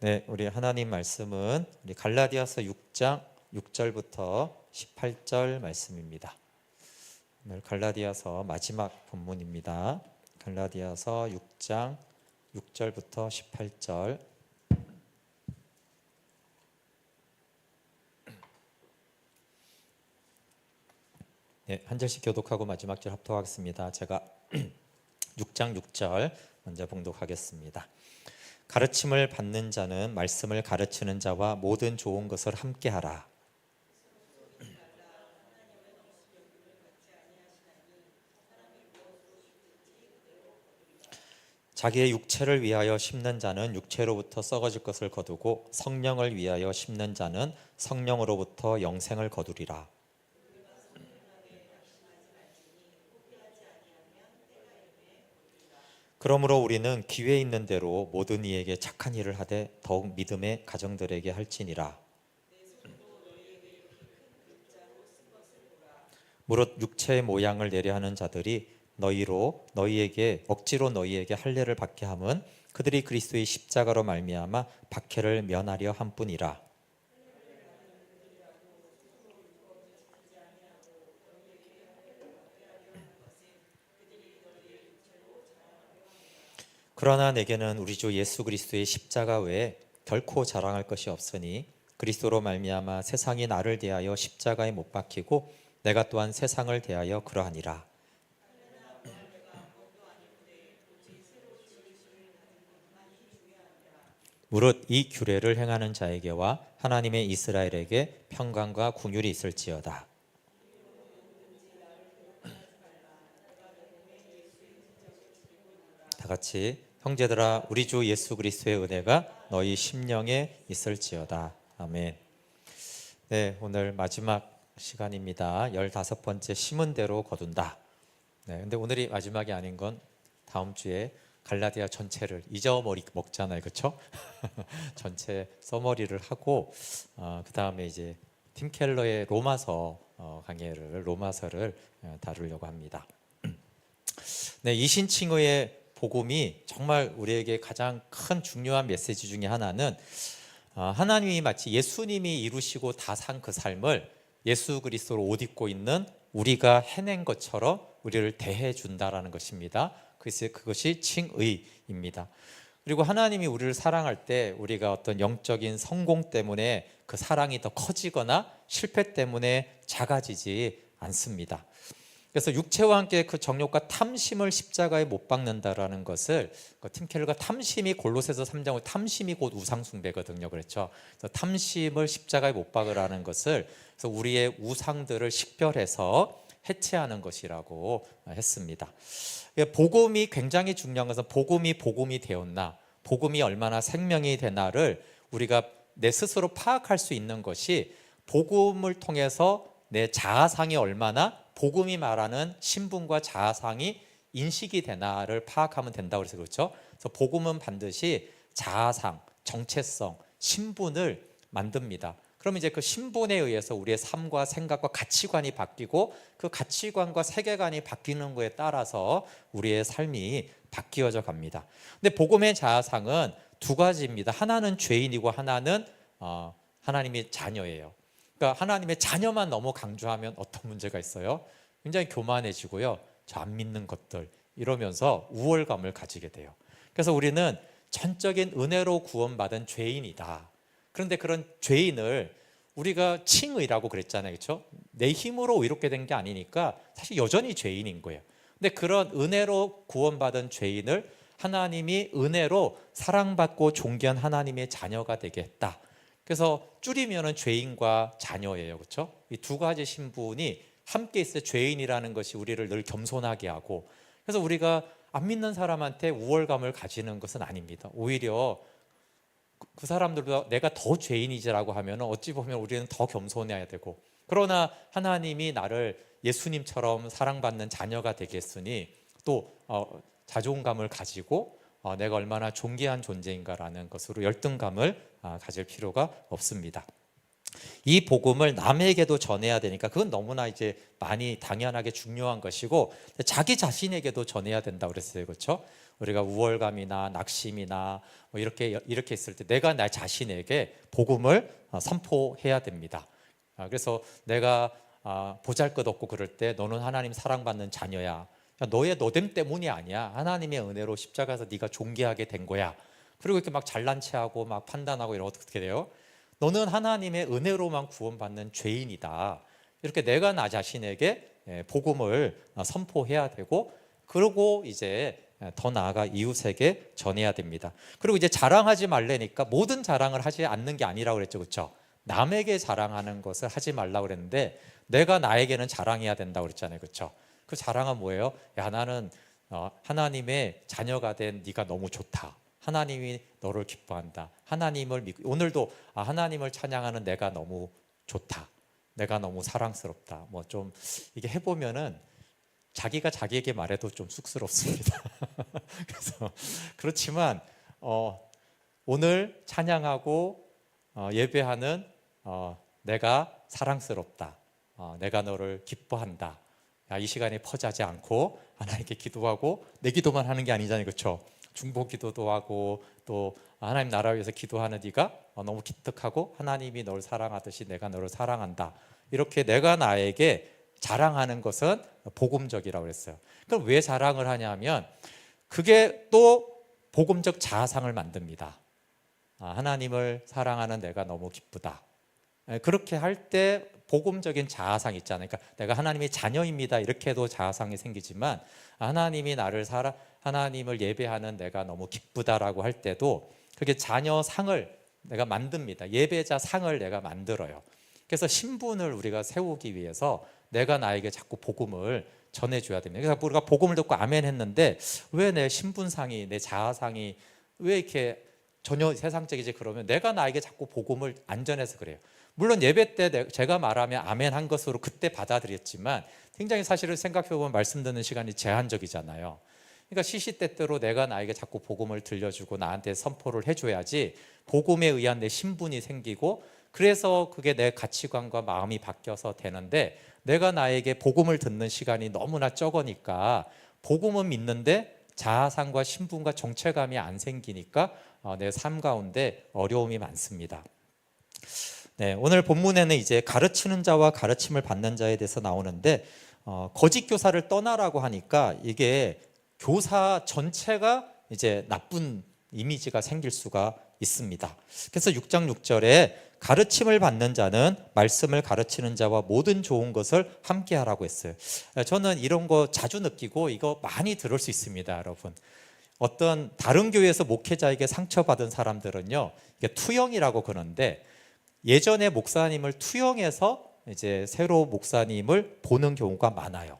네, 우리 하나님 말씀은 우리 갈라디아서 6장 6절부터 18절 말씀입니다. 오늘 갈라디아서 마지막 본문입니다. 갈라디아서 6장 6절부터 18절. 네, 한 절씩 교독하고 마지막 절 합독하겠습니다. 제가 6장 6절 먼저 봉독하겠습니다. 가르침을 받는 자는 말씀을 가르치는 자와 모든 좋은 것을 함께 하라. 자기의 육체를 위하여 심는 자는 육체로부터 썩어질 것을 거두고 성령을 위하여 심는 자는 성령으로부터 영생을 거두리라. 그러므로 우리는 기회 있는 대로 모든 이에게 착한 일을 하되 더욱 믿음의 가정들에게 할지니라. 무릇 육체의 모양을 내려 하는 자들이 억지로 너희에게 할례를 받게 함은 그들이 그리스도의 십자가로 말미암아 박해를 면하려 함뿐이라. 그러나 내게는 우리 주 예수 그리스도의 십자가 외에 결코 자랑할 것이 없으니 그리스도로 말미암아 세상이 나를 대하여 십자가에 못 박히고 내가 또한 세상을 대하여 그러하니라. 무릇 이 규례를 행하는 자에게와 하나님의 이스라엘에게 평강과 궁율이 있을지어다. 다 같이 형제들아 우리 주 예수 그리스도의 은혜가 너희 심령에 있을지어다. 아멘. 네, 오늘 마지막 시간입니다. 15번째 심은 대로 거둔다. 네, 근데 오늘이 마지막이 아닌 건 다음 주에 갈라디아 전체를 잊어버리 먹잖아요, 그렇죠? 전체 써머리를 하고 그 다음에 이제 팀 켈러의 로마서를 다루려고 합니다. 네, 이신칭의의 복음이 정말 우리에게 가장 큰 중요한 메시지 중에 하나는 하나님이 마치 예수님이 이루시고 다 산 그 삶을 예수 그리스도로 옷 입고 있는 우리가 해낸 것처럼 우리를 대해 준다라는 것입니다. 그것이 칭의입니다. 그리고 하나님이 우리를 사랑할 때 우리가 어떤 영적인 성공 때문에 그 사랑이 더 커지거나 실패 때문에 작아지지 않습니다. 그래서 육체와 함께 그 정욕과 탐심을 십자가에 못 박는다라는 것을 팀 켈러가 탐심이 골로새서 3장의 탐심이 곧 우상숭배거든요. 그렇죠. 그래서 탐심을 십자가에 못 박으라는 것을 그래서 우리의 우상들을 식별해서 해체하는 것이라고 했습니다. 복음이 굉장히 중요한 것은 복음이 되었나, 복음이 얼마나 생명이 되나를 우리가 내 스스로 파악할 수 있는 것이 복음을 통해서 내 자아상이 얼마나 복음이 말하는 신분과 자아상이 인식이 되나를 파악하면 된다고 해서 그렇죠. 그래서 복음은 반드시 자아상, 정체성, 신분을 만듭니다. 그러면 이제 그 신분에 의해서 우리의 삶과 생각과 가치관이 바뀌고 그 가치관과 세계관이 바뀌는 것에 따라서 우리의 삶이 바뀌어져 갑니다. 근데 복음의 자아상은 두 가지입니다. 하나는 죄인이고 하나는 하나님의 자녀예요. 그러니까 하나님의 자녀만 너무 강조하면 어떤 문제가 있어요? 굉장히 교만해지고요. 저 안 믿는 것들 이러면서 우월감을 가지게 돼요. 그래서 우리는 전적인 은혜로 구원받은 죄인이다. 그런데 그런 죄인을 우리가 칭의라고 그랬잖아요. 그렇죠? 내 힘으로 의롭게 된 게 아니니까 사실 여전히 죄인인 거예요. 근데 그런 은혜로 구원받은 죄인을 하나님이 은혜로 사랑받고 존귀한 하나님의 자녀가 되게 했다. 그래서 줄이면은 죄인과 자녀예요. 그렇죠? 이 두 가지 신분이 함께 있을 죄인이라는 것이 우리를 늘 겸손하게 하고 그래서 우리가 안 믿는 사람한테 우월감을 가지는 것은 아닙니다. 오히려 그 사람들보다 내가 더 죄인이지라고 하면 어찌 보면 우리는 더 겸손해야 되고 그러나 하나님이 나를 예수님처럼 사랑받는 자녀가 되게 했으니 또 자존감을 가지고 내가 얼마나 존귀한 존재인가라는 것으로 열등감을 가질 필요가 없습니다. 이 복음을 남에게도 전해야 되니까 그건 너무나 이제 많이 당연하게 중요한 것이고 자기 자신에게도 전해야 된다고 그랬어요. 그렇죠? 우리가 우월감이나 낙심이나 뭐 이렇게 있을 때 내가 나 자신에게 복음을 선포해야 됩니다. 그래서 내가 보잘것없고 그럴 때 너는 하나님 사랑받는 자녀야. 너의 노됨 때문이 아니야. 하나님의 은혜로 십자가에서 네가 존귀하게 된 거야. 그리고 이렇게 막 잘난 체하고 막 판단하고 이러면 어떻게 돼요? 너는 하나님의 은혜로만 구원받는 죄인이다. 이렇게 내가 나 자신에게 복음을 선포해야 되고, 그리고 이제 더 나아가 이웃에게 전해야 됩니다. 그리고 이제 자랑하지 말라니까 모든 자랑을 하지 않는 게 아니라고 그랬죠. 그렇죠? 남에게 자랑하는 것을 하지 말라고 그랬는데 내가 나에게는 자랑해야 된다고 그랬잖아요. 그렇죠? 그 자랑은 뭐예요? 야, 나는 하나님의 자녀가 된 네가 너무 좋다. 하나님이 너를 기뻐한다. 하나님을 믿고 오늘도 하나님을 찬양하는 내가 너무 좋다. 내가 너무 사랑스럽다. 뭐 좀 이게 해보면은 자기가 자기에게 말해도 좀 쑥스럽습니다. 그래서 그렇지만 오늘 찬양하고 예배하는 내가 사랑스럽다. 내가 너를 기뻐한다. 이 시간에 퍼지지 않고 하나님께 기도하고 내 기도만 하는 게 아니잖아요. 그렇죠? 중보 기도도 하고 또 하나님 나라 위해서 기도하는 네가 너무 기특하고 하나님이 너를 사랑하듯이 내가 너를 사랑한다. 이렇게 내가 나에게 자랑하는 것은 복음적이라고 그랬어요. 그럼 왜 자랑을 하냐면 그게 또 복음적 자아상을 만듭니다. 하나님을 사랑하는 내가 너무 기쁘다. 그렇게 할 때 복음적인 자아상 있잖아요. 그러니까 내가 하나님의 자녀입니다. 이렇게 해도 자아상이 생기지만 하나님이 나를 하나님을 예배하는 내가 너무 기쁘다라고 할 때도 그게 자녀상을 내가 만듭니다. 예배자 상을 내가 만들어요. 그래서 신분을 우리가 세우기 위해서 내가 나에게 자꾸 복음을 전해줘야 됩니다. 그래서 우리가 복음을 듣고 아멘 했는데 왜 내 신분상이 내 자아상이 왜 이렇게 전혀 세상적이지? 그러면 내가 나에게 자꾸 복음을 안 전해서 그래요. 물론 예배 때 제가 말하면 아멘 한 것으로 그때 받아들였지만 굉장히 사실을 생각해보면 말씀 듣는 시간이 제한적이잖아요. 그러니까 시시때때로 내가 나에게 자꾸 복음을 들려주고 나한테 선포를 해줘야지 복음에 의한 내 신분이 생기고 그래서 그게 내 가치관과 마음이 바뀌어서 되는데 내가 나에게 복음을 듣는 시간이 너무나 적으니까 복음은 믿는데 자아상과 신분과 정체감이 안 생기니까 내 삶 가운데 어려움이 많습니다. 네, 오늘 본문에는 이제 가르치는 자와 가르침을 받는 자에 대해서 나오는데 거짓 교사를 떠나라고 하니까 이게 교사 전체가 이제 나쁜 이미지가 생길 수가 있습니다. 그래서 6장 6절에 가르침을 받는 자는 말씀을 가르치는 자와 모든 좋은 것을 함께 하라고 했어요. 저는 이런 거 자주 느끼고 이거 많이 들을 수 있습니다, 여러분. 어떤 다른 교회에서 목회자에게 상처받은 사람들은요, 이게 투영이라고 그러는데 예전에 목사님을 투영해서 이제 새로 목사님을 보는 경우가 많아요.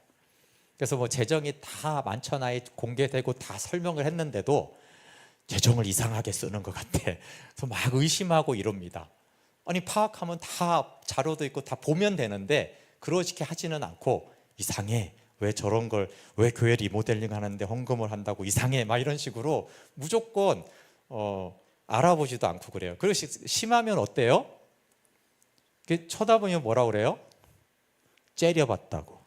그래서 뭐 재정이 다 만천하에 공개되고 다 설명을 했는데도 재정을 이상하게 쓰는 것 같아. 그래서 막 의심하고 이럽니다. 아니 파악하면 다 자료도 있고 다 보면 되는데 그렇게 하지는 않고 이상해. 왜 저런 걸 왜 교회 리모델링 하는데 헌금을 한다고 이상해. 막 이런 식으로 무조건 알아보지도 않고 그래요. 그리고 심하면 어때요? 쳐다보면 뭐라 그래요? 째려봤다고.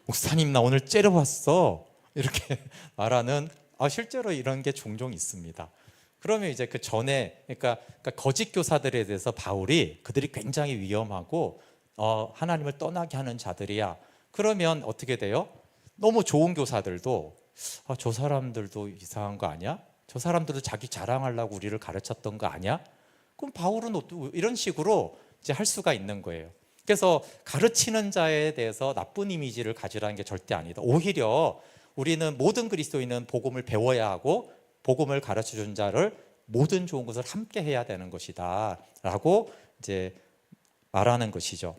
목사님 나 오늘 째려봤어. 이렇게 말하는 실제로 이런 게 종종 있습니다. 그러면 이제 그 전에 그러니까 거짓 교사들에 대해서 바울이 그들이 굉장히 위험하고 하나님을 떠나게 하는 자들이야. 그러면 어떻게 돼요? 너무 좋은 교사들도 저 사람들도 이상한 거 아니야? 저 사람들도 자기 자랑하려고 우리를 가르쳤던 거 아니야? 그럼 바울은 이런 식으로 이제 할 수가 있는 거예요. 그래서 가르치는 자에 대해서 나쁜 이미지를 가지라는 게 절대 아니다. 오히려 우리는 모든 그리스도인은 복음을 배워야 하고 복음을 가르쳐준 자를 모든 좋은 것을 함께 해야 되는 것이다 라고 이제 말하는 것이죠.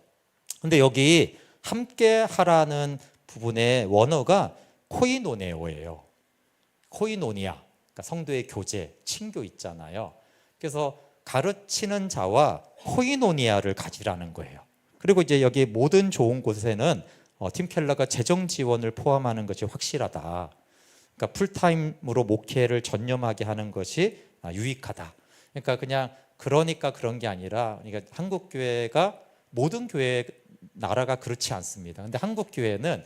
근데 여기 함께 하라는 부분의 원어가 코이노네오예요. 코이노니아, 그러니까 성도의 교제, 친교 있잖아요. 그래서 가르치는 자와 코이노니아를 가지라는 거예요. 그리고 이제 여기 모든 좋은 곳에는 팀 켈러가 재정 지원을 포함하는 것이 확실하다. 그러니까 풀타임으로 목회를 전념하게 하는 것이 유익하다. 그러니까 그냥 그러니까 그런 게 아니라, 그러니까 한국 교회가 모든 교회 나라가 그렇지 않습니다. 근데 한국 교회는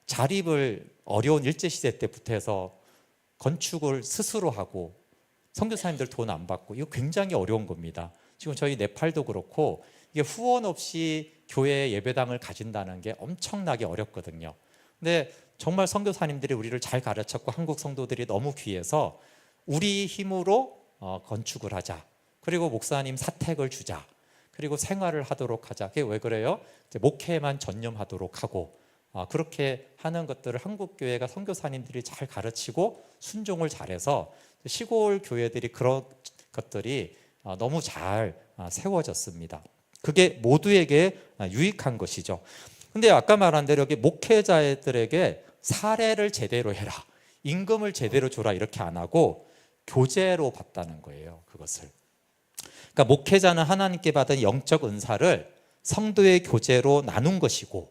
자립을 어려운 일제시대 때부터 해서 건축을 스스로 하고 선교사님들 돈 안 받고, 이거 굉장히 어려운 겁니다. 지금 저희 네팔도 그렇고 이게 후원 없이 교회 예배당을 가진다는 게 엄청나게 어렵거든요. 근데 정말 선교사님들이 우리를 잘 가르쳤고 한국 성도들이 너무 귀해서 우리 힘으로 건축을 하자. 그리고 목사님 사택을 주자. 그리고 생활을 하도록 하자. 그게 왜 그래요? 이제 목회에만 전념하도록 하고, 그렇게 하는 것들을 한국 교회가 선교사님들이 잘 가르치고 순종을 잘해서 시골 교회들이 그런 것들이 너무 잘 세워졌습니다. 그게 모두에게 유익한 것이죠. 근데 아까 말한 대로 여기 목회자들에게 사례를 제대로 해라, 임금을 제대로 줘라, 이렇게 안 하고 교제로 받다는 거예요. 그것을. 그러니까 목회자는 하나님께 받은 영적 은사를 성도의 교제로 나눈 것이고,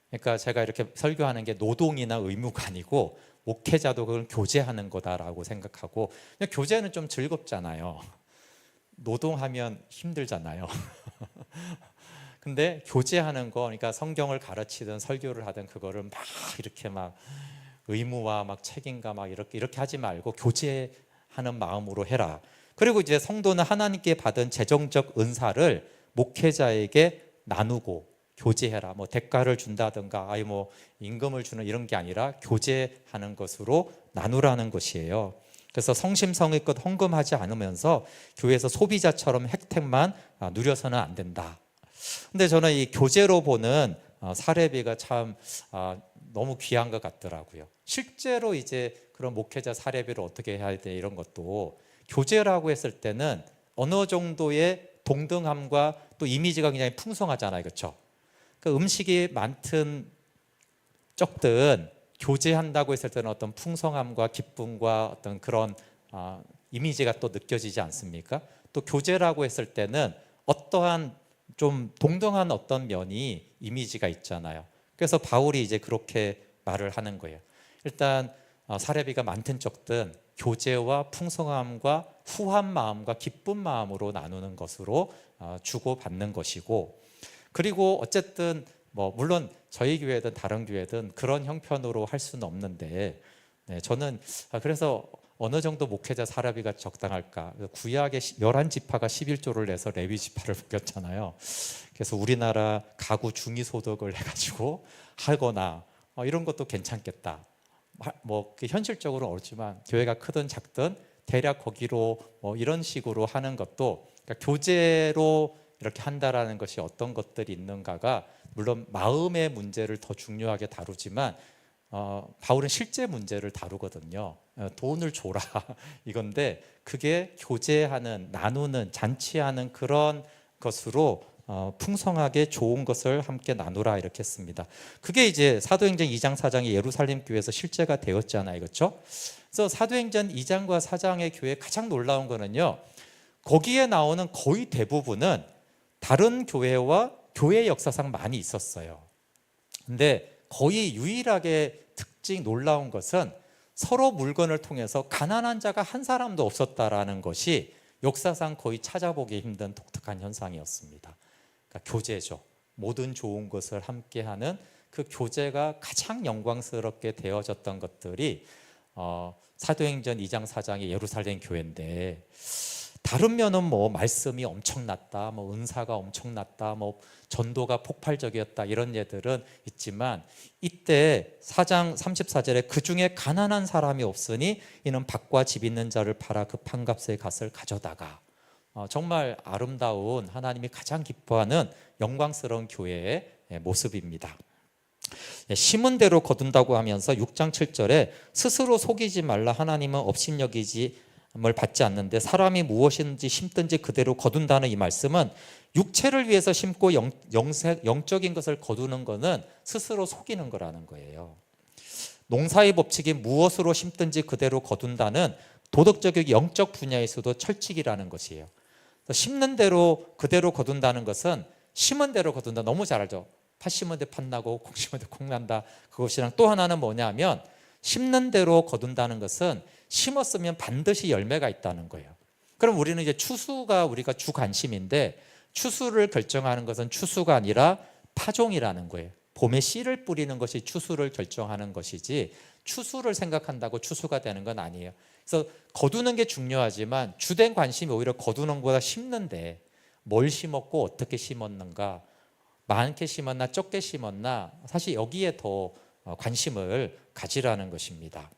그러니까 제가 이렇게 설교하는 게 노동이나 의무가 아니고 목회자도 그걸 교제하는 거다라고 생각하고, 교제는 좀 즐겁잖아요. 노동하면 힘들잖아요. 근데 교제하는 거, 그러니까 성경을 가르치든 설교를 하든 그거를 막 이렇게 막 의무와 막 책임과 막 이렇게 하지 말고 교제하는 마음으로 해라. 그리고 이제 성도는 하나님께 받은 재정적 은사를 목회자에게 나누고 교제해라. 뭐 대가를 준다든가, 아니 뭐 임금을 주는 이런 게 아니라 교제하는 것으로 나누라는 것이에요. 그래서 성심성의껏 헌금하지 않으면서 교회에서 소비자처럼 혜택만 누려서는 안 된다. 근데 저는 이 교제로 보는 사례비가 참 너무 귀한 것 같더라고요. 실제로 이제 그런 목회자 사례비를 어떻게 해야 돼, 이런 것도 교제라고 했을 때는 어느 정도의 동등함과 또 이미지가 굉장히 풍성하잖아요. 그렇죠? 그 음식이 많든 적든 교제한다고 했을 때는 어떤 풍성함과 기쁨과 어떤 그런 이미지가 또 느껴지지 않습니까? 또 교제라고 했을 때는 어떠한 좀 동등한 어떤 면이 이미지가 있잖아요. 그래서 바울이 이제 그렇게 말을 하는 거예요. 일단 사례비가 많든 적든 교제와 풍성함과 후한 마음과 기쁜 마음으로 나누는 것으로 주고받는 것이고, 그리고 어쨌든 뭐 물론 저희 교회든 다른 교회든 그런 형편으로 할 수는 없는데, 저는 그래서 어느 정도 목회자 사례비가 적당할까? 구약의 11지파가 11조를 내서 레위 지파를 묶였잖아요. 그래서 우리나라 가구 중위소득을 해가지고 하거나 이런 것도 괜찮겠다. 뭐 현실적으로는 어렵지만 교회가 크든 작든 대략 거기로 이런 식으로 하는 것도, 그러니까 교제로 이렇게 한다라는 것이 어떤 것들이 있는가가 물론 마음의 문제를 더 중요하게 다루지만 바울은 실제 문제를 다루거든요. 돈을 줘라 이건데, 그게 교제하는, 나누는, 잔치하는 그런 것으로 풍성하게 좋은 것을 함께 나누라 이렇게 했습니다. 그게 이제 사도행전 2장 4장의 예루살렘 교회에서 실제가 되었잖아요. 그렇죠? 그래서 사도행전 2장과 4장의 교회 가장 놀라운 거는요, 거기에 나오는 거의 대부분은 다른 교회와 교회 역사상 많이 있었어요. 근데 거의 유일하게 놀라운 것은 서로 물건을 통해서 가난한 자가 한 사람도 없었다라는 것이 역사상 거의 찾아보기 힘든 독특한 현상이었습니다. 그러니까 교제죠. 모든 좋은 것을 함께하는 그 교제가 가장 영광스럽게 되어졌던 것들이 사도행전 2장 4장의 예루살렘 교회인데, 다른 면은 뭐 말씀이 엄청났다, 뭐 은사가 엄청났다, 뭐 전도가 폭발적이었다, 이런 예들은 있지만, 이때 4장 34절에 그 중에 가난한 사람이 없으니 이는 밭과 집 있는 자를 팔아 그 판값의 값을 가져다가, 정말 아름다운, 하나님이 가장 기뻐하는 영광스러운 교회의 모습입니다. 심은 대로 거둔다고 하면서 6장 7절에 스스로 속이지 말라, 하나님은 업신여기지 을 받지 않는데 사람이 무엇인지 심든지 그대로 거둔다는 이 말씀은, 육체를 위해서 심고 영적인 것을 거두는 것은 스스로 속이는 거라는 거예요. 농사의 법칙이 무엇으로 심든지 그대로 거둔다는 도덕적 영적 분야에서도 철칙이라는 것이에요. 심는 대로 그대로 거둔다는 것은, 심은 대로 거둔다, 너무 잘 알죠. 팥 심은 데 팥 나고 콩 심은 데 콩 난다. 그것이랑 또 하나는 뭐냐면, 심는 대로 거둔다는 것은 심었으면 반드시 열매가 있다는 거예요. 그럼 우리는 이제 추수가 우리가 주 관심인데 추수를 결정하는 것은 추수가 아니라 파종이라는 거예요. 봄에 씨를 뿌리는 것이 추수를 결정하는 것이지 추수를 생각한다고 추수가 되는 건 아니에요. 그래서 거두는 게 중요하지만 주된 관심이 오히려 거두는 것보다 심는데 뭘 심었고 어떻게 심었는가, 많게 심었나 적게 심었나, 사실 여기에 더 관심을 가지라는 것입니다.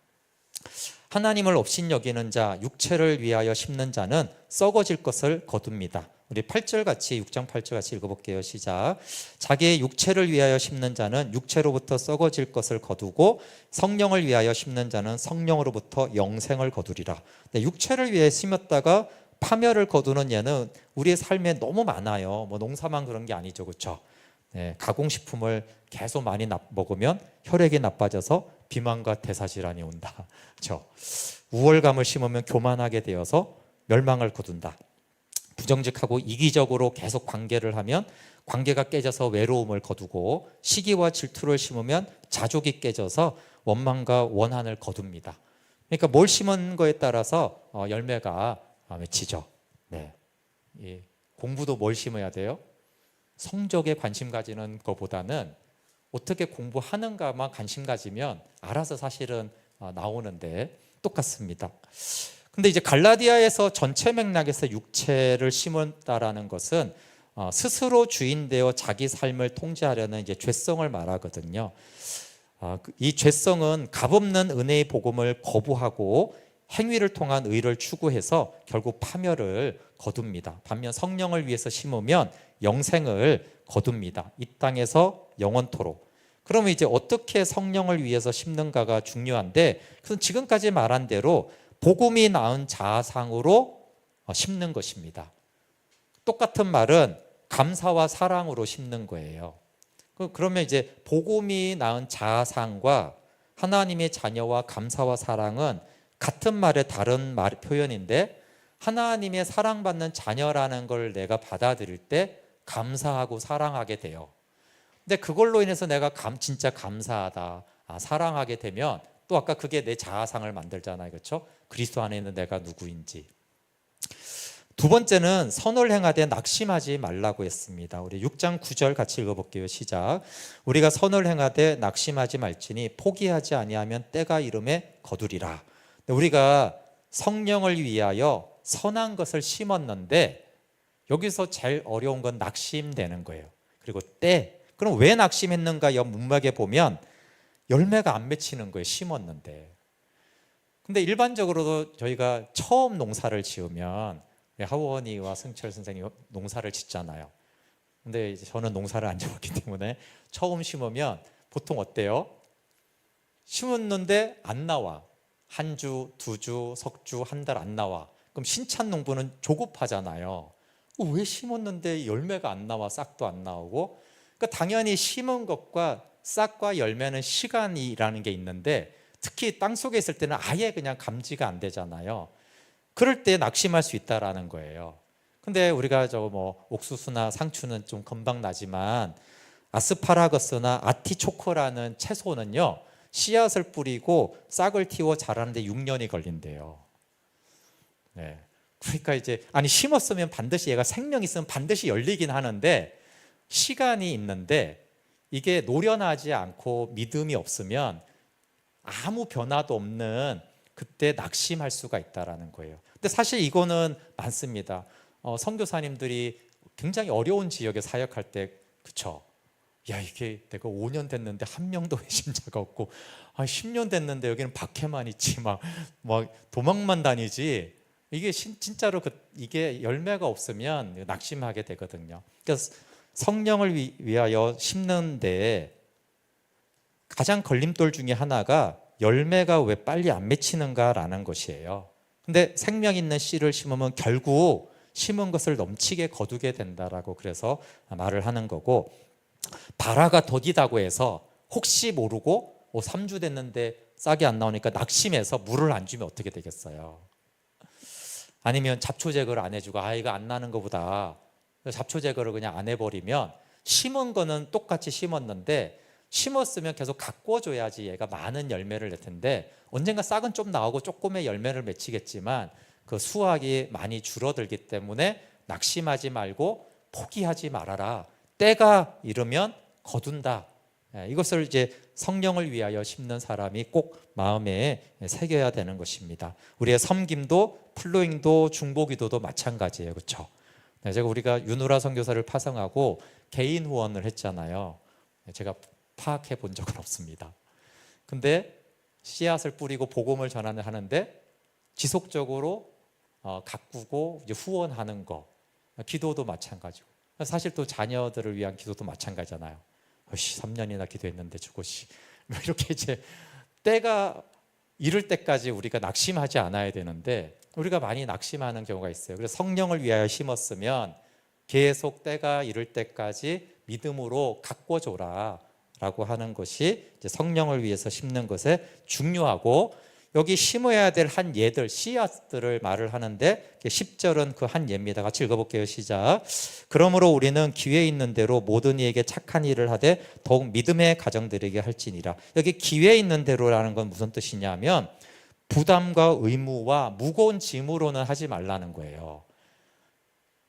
하나님을 업신여기는 자, 육체를 위하여 심는 자는 썩어질 것을 거둡니다. 우리 8절 같이 6장 8절 같이 읽어볼게요. 시작. 자기의 육체를 위하여 심는 자는 육체로부터 썩어질 것을 거두고 성령을 위하여 심는 자는 성령으로부터 영생을 거두리라. 육체를 위해 심었다가 파멸을 거두는 예는 우리의 삶에 너무 많아요. 뭐 농사만 그런 게 아니죠, 그렇죠? 네, 가공식품을 계속 많이 먹으면 혈액이 나빠져서 비만과 대사질환이 온다. 그렇죠? 우월감을 심으면 교만하게 되어서 멸망을 거둔다. 부정직하고 이기적으로 계속 관계를 하면 관계가 깨져서 외로움을 거두고 시기와 질투를 심으면 자족이 깨져서 원망과 원한을 거둡니다. 그러니까 뭘 심은 거에 따라서 열매가 맺히죠. 네. 공부도 뭘 심어야 돼요? 성적에 관심 가지는 것보다는 어떻게 공부하는가만 관심 가지면 알아서 사실은 나오는데 똑같습니다. 근데 이제 갈라디아에서 전체 맥락에서 육체를 심었다라는 것은 스스로 주인되어 자기 삶을 통제하려는 이제 죄성을 말하거든요. 이 죄성은 값없는 은혜의 복음을 거부하고 행위를 통한 의를 추구해서 결국 파멸을 거둡니다. 반면 성령을 위해서 심으면 영생을 거둡니다. 이 땅에서 영원토록. 그러면 이제 어떻게 성령을 위해서 심는가가 중요한데, 그래서 지금까지 말한 대로 복음이 낳은 자아상으로 심는 것입니다. 똑같은 말은 감사와 사랑으로 심는 거예요. 그러면 이제 복음이 낳은 자아상과 하나님의 자녀와 감사와 사랑은 같은 말의 다른 말 표현인데, 하나님의 사랑받는 자녀라는 걸 내가 받아들일 때 감사하고 사랑하게 돼요. 근데 그걸로 인해서 내가 진짜 감사하다, 사랑하게 되면 또 아까 그게 내 자아상을 만들잖아요, 그렇죠? 그리스도 안에 있는 내가 누구인지. 두 번째는 선을 행하되 낙심하지 말라고 했습니다. 우리 6장 9절 같이 읽어볼게요. 시작. 우리가 선을 행하되 낙심하지 말지니 포기하지 아니하면 때가 이름에 거두리라. 우리가 성령을 위하여 선한 것을 심었는데 여기서 제일 어려운 건 낙심되는 거예요. 그리고 때. 그럼 왜 낙심했는가? 여 문맥에 보면 열매가 안 맺히는 거예요. 심었는데. 근데 일반적으로도 저희가 처음 농사를 지으면 하원이와 승철 선생님 농사를 짓잖아요. 근데 이제 저는 농사를 안 지었기 때문에 처음 심으면 보통 어때요? 심었는데 안 나와. 한 주, 두 주, 석 주, 한 달 안 나와. 그럼 신찬 농부는 조급하잖아요. 왜 심었는데 열매가 안 나와, 싹도 안 나오고? 그러니까 당연히 심은 것과 싹과 열매는 시간이라는 게 있는데, 특히 땅 속에 있을 때는 아예 그냥 감지가 안 되잖아요. 그럴 때 낙심할 수 있다라는 거예요. 근데 우리가 옥수수나 상추는 좀 금방 나지만 아스파라거스나 아티초코라는 채소는요, 씨앗을 뿌리고 싹을 틔워 자라는데 6년이 걸린대요. 네. 그러니까 이제 심었으면 반드시 얘가 생명이 있으면 반드시 열리긴 하는데 시간이 있는데, 이게 노련하지 않고 믿음이 없으면 아무 변화도 없는 그때 낙심할 수가 있다라는 거예요. 근데 사실 이거는 많습니다. 선교사님들이 굉장히 어려운 지역에 사역할 때, 그쵸? 야, 이게 내가 5년 됐는데 한 명도 회심자가 없고, 10년 됐는데 여기는 박해만 있지, 막 도망만 다니지. 이게 진짜로 이게 열매가 없으면 낙심하게 되거든요. 그래서 성령을 위하여 심는데 가장 걸림돌 중에 하나가 열매가 왜 빨리 안 맺히는가라는 것이에요. 근데 생명 있는 씨를 심으면 결국 심은 것을 넘치게 거두게 된다라고 그래서 말을 하는 거고, 발화가 더디다고 해서 혹시 모르고 3주 됐는데 싹이 안 나오니까 낙심해서 물을 안 주면 어떻게 되겠어요? 아니면 잡초 제거를 안 해주고 이거 안 나는 것보다 잡초 제거를 그냥 안 해버리면, 심은 거는 똑같이 심었는데 심었으면 계속 가꿔줘야지 얘가 많은 열매를 낼 텐데, 언젠가 싹은 좀 나오고 조금의 열매를 맺히겠지만 그 수확이 많이 줄어들기 때문에 낙심하지 말고 포기하지 말아라. 때가 이르면 거둔다. 이것을 이제 성령을 위하여 심는 사람이 꼭 마음에 새겨야 되는 것입니다. 우리의 섬김도 플로잉도 중보기도도 마찬가지예요. 그렇죠? 제가 우리가 윤우라 선교사를 파송하고 개인 후원을 했잖아요. 제가 파악해 본 적은 없습니다. 근데 씨앗을 뿌리고 복음을 전하는 하는데 지속적으로 가꾸고 이제 후원하는 거, 기도도 마찬가지고, 사실 또 자녀들을 위한 기도도 마찬가지잖아요. 3년이나 기도했는데 저것이 이렇게 이제 때가 이를 때까지 우리가 낙심하지 않아야 되는데 우리가 많이 낙심하는 경우가 있어요. 그래서 성령을 위하여 심었으면 계속 때가 이를 때까지 믿음으로 가꿔줘라 라고 하는 것이 이제 성령을 위해서 심는 것에 중요하고, 여기 심어야 될 한 예들, 씨앗들을 말을 하는데 10절은 그 한 예입니다. 같이 읽어볼게요. 시작. 그러므로 우리는 기회 있는 대로 모든 이에게 착한 일을 하되 더욱 믿음의 가정들에게 할지니라. 여기 기회 있는 대로라는 건 무슨 뜻이냐면 부담과 의무와 무거운 짐으로는 하지 말라는 거예요.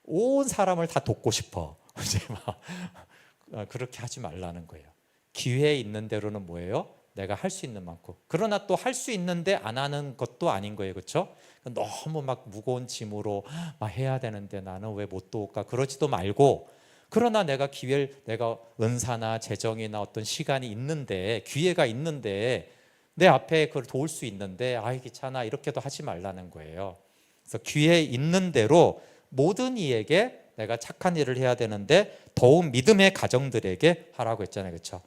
온 사람을 다 돕고 싶어. 이제 막 그렇게 하지 말라는 거예요. 기회 있는 대로는 뭐예요? 내가 할 수 있는 만큼. 그러나 또 할 수 있는데 안 하는 것도 아닌 거예요. 그렇죠? 너무 막 무거운 짐으로 막 해야 되는데 나는 왜 못 도울까? 그러지도 말고, 그러나 내가 내가 은사나 재정이나 어떤 시간이 있는데, 기회가 있는데 내 앞에 그걸 도울 수 있는데 아이 귀찮아, 이렇게도 하지 말라는 거예요. 그래서 기회 있는 대로 모든 이에게 내가 착한 일을 해야 되는데 더욱 믿음의 가정들에게 하라고 했잖아요. 그렇죠?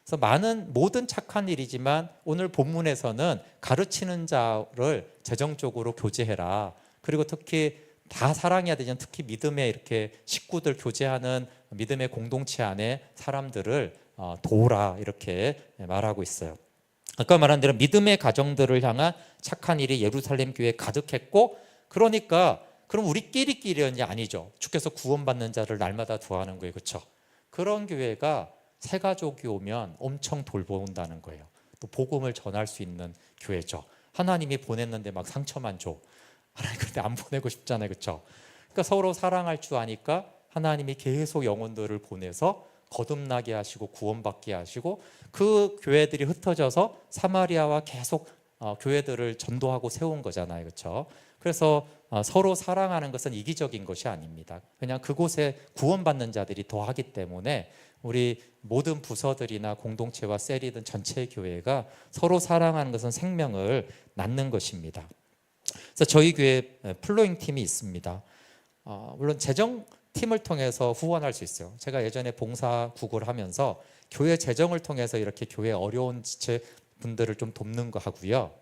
그래서 모든 착한 일이지만 오늘 본문에서는 가르치는 자를 재정적으로 교제해라. 그리고 특히 다 사랑해야 되지만 특히 믿음의 이렇게 식구들 교제하는 믿음의 공동체 안에 사람들을 도우라, 이렇게 말하고 있어요. 아까 말한 대로 믿음의 가정들을 향한 착한 일이 예루살렘 교회에 가득했고, 그러니까 그럼 우리끼리끼리였냐? 아니죠. 주께서 구원받는 자를 날마다 구하는 거예요. 그렇죠? 그런 교회가 새 가족이 오면 엄청 돌본다는 거예요. 또 복음을 전할 수 있는 교회죠. 하나님이 보냈는데 막 상처만 줘. 하나님 근데 안 보내고 싶잖아요. 그렇죠? 그러니까 서로 사랑할 줄 아니까 하나님이 계속 영혼들을 보내서 거듭나게 하시고 구원받게 하시고, 그 교회들이 흩어져서 사마리아와 계속 교회들을 전도하고 세운 거잖아요. 그렇죠? 그래서 서로 사랑하는 것은 이기적인 것이 아닙니다. 그냥 그곳에 구원받는 자들이 더하기 때문에 우리 모든 부서들이나 공동체와 셀이든 전체 교회가 서로 사랑하는 것은 생명을 낳는 것입니다. 그래서 저희 교회에 플로잉 팀이 있습니다. 물론 재정팀을 통해서 후원할 수 있어요. 제가 예전에 봉사국을 하면서 교회 재정을 통해서 이렇게 교회 어려운 지체 분들을 좀 돕는 거 하고요.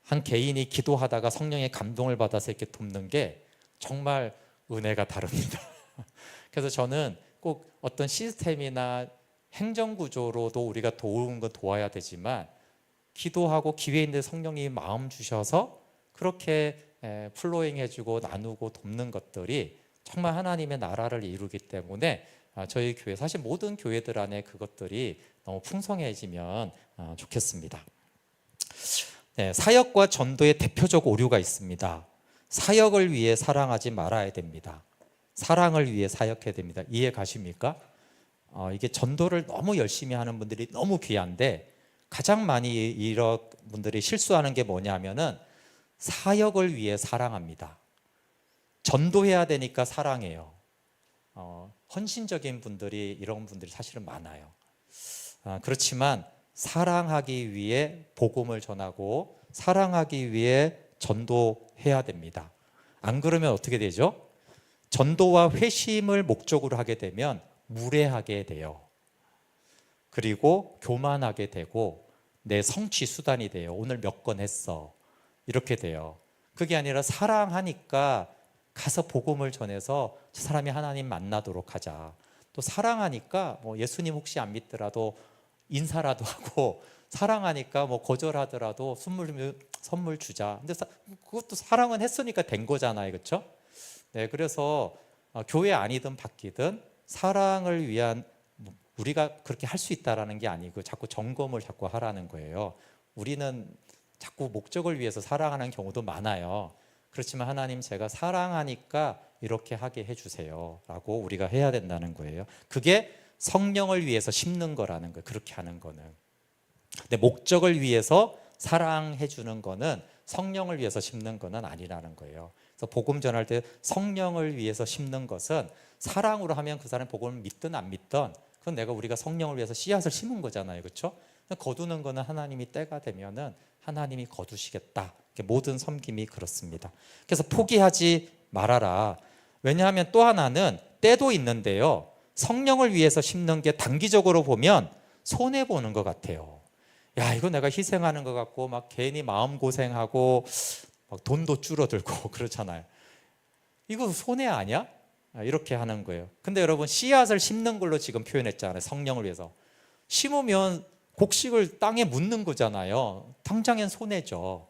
한 개인이 기도하다가 성령의 감동을 받아서 이렇게 돕는 게 정말 은혜가 다릅니다. 그래서 저는 꼭 어떤 시스템이나 행정구조로도 우리가 도우는 건 도와야 되지만, 기도하고 기회 있는데 성령이 마음 주셔서 그렇게 플로잉 해주고 나누고 돕는 것들이 정말 하나님의 나라를 이루기 때문에 저희 교회, 사실 모든 교회들 안에 그것들이 너무 풍성해지면 좋겠습니다. 사역과 전도의 대표적 오류가 있습니다. 사역을 위해 사랑하지 말아야 됩니다. 사랑을 위해 사역해야 됩니다. 이해 가십니까? 이게 전도를 너무 열심히 하는 분들이 너무 귀한데, 가장 많이 이런 분들이 실수하는 게 뭐냐면은 사역을 위해 사랑합니다. 전도해야 되니까 사랑해요. 헌신적인 분들이, 이런 분들이 사실은 많아요. 그렇지만 사랑하기 위해 복음을 전하고 사랑하기 위해 전도해야 됩니다. 안 그러면 어떻게 되죠? 전도와 회심을 목적으로 하게 되면 무례하게 돼요. 그리고 교만하게 되고 내 성취 수단이 돼요. 오늘 몇 건 했어. 이렇게 돼요. 그게 아니라 사랑하니까 가서 복음을 전해서 저 사람이 하나님 만나도록 하자. 또 사랑하니까 뭐 예수님 혹시 안 믿더라도 인사라도 하고, 사랑하니까 뭐 거절하더라도 선물 주자. 근데 그것도 사랑은 했으니까 된 거잖아요. 그렇죠? 네, 그래서 교회 아니든 바뀌든 사랑을 위한, 우리가 그렇게 할 수 있다라는 게 아니고 자꾸 점검을 자꾸 하라는 거예요. 우리는 자꾸 목적을 위해서 사랑하는 경우도 많아요. 그렇지만 하나님 제가 사랑하니까 이렇게 하게 해주세요 라고 우리가 해야 된다는 거예요. 그게 성령을 위해서 심는 거라는 거예요. 그렇게 하는 거는. 근데 목적을 위해서 사랑해 주는 거는 성령을 위해서 심는 거는 아니라는 거예요. 그래서 복음 전할 때 성령을 위해서 심는 것은 사랑으로 하면 그 사람이 복음을 믿든 안 믿든 그건 우리가 성령을 위해서 씨앗을 심은 거잖아요. 그렇죠? 거두는 거는 하나님이 때가 되면은 하나님이 거두시겠다. 모든 섬김이 그렇습니다. 그래서 포기하지 말아라. 왜냐하면 또 하나는 때도 있는데요. 성령을 위해서 심는 게 단기적으로 보면 손해 보는 것 같아요. 야, 이거 내가 희생하는 것 같고 막 괜히 마음 고생하고 막 돈도 줄어들고 그렇잖아요. 이거 손해 아니야? 이렇게 하는 거예요. 근데 여러분 씨앗을 심는 걸로 지금 표현했잖아요. 성령을 위해서. 심으면 곡식을 땅에 묻는 거잖아요. 당장엔 손해죠.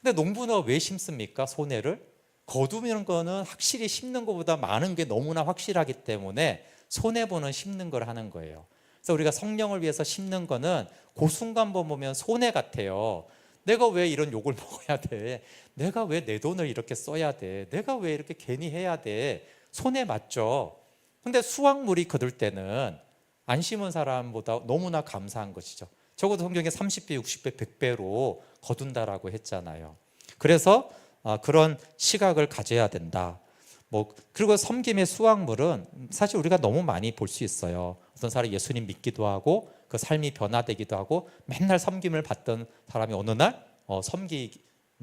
근데 농부는 왜 심습니까? 손해를? 거두는 거는 확실히 심는 것보다 많은 게 너무나 확실하기 때문에 손해보는 심는 걸 하는 거예요. 그래서 우리가 성령을 위해서 심는 거는 그 순간 보면 손해 같아요. 내가 왜 이런 욕을 먹어야 돼? 내가 왜 내 돈을 이렇게 써야 돼? 내가 왜 이렇게 괜히 해야 돼? 손해 맞죠? 근데 수확물이 거둘 때는 안 심은 사람보다 너무나 감사한 것이죠. 적어도 성경에 30배, 60배, 100배로 거둔다라고 했잖아요. 그래서 그런 시각을 가져야 된다. 그리고 섬김의 수확물은 사실 우리가 너무 많이 볼 수 있어요. 어떤 사람이 예수님 믿기도 하고 그 삶이 변화되기도 하고 맨날 섬김을 받던 사람이 어느 날 섬기는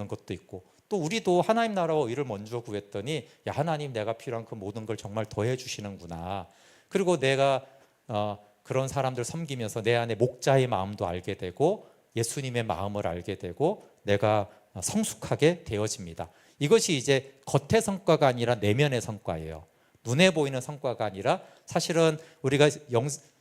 것도 있고, 또 우리도 하나님 나라와 의를 먼저 구했더니 야, 하나님 내가 필요한 그 모든 걸 정말 더해 주시는구나. 그리고 내가 그런 사람들 섬기면서 내 안에 목자의 마음도 알게 되고 예수님의 마음을 알게 되고 내가 성숙하게 되어집니다. 이것이 이제 겉의 성과가 아니라 내면의 성과예요. 눈에 보이는 성과가 아니라 사실은 우리가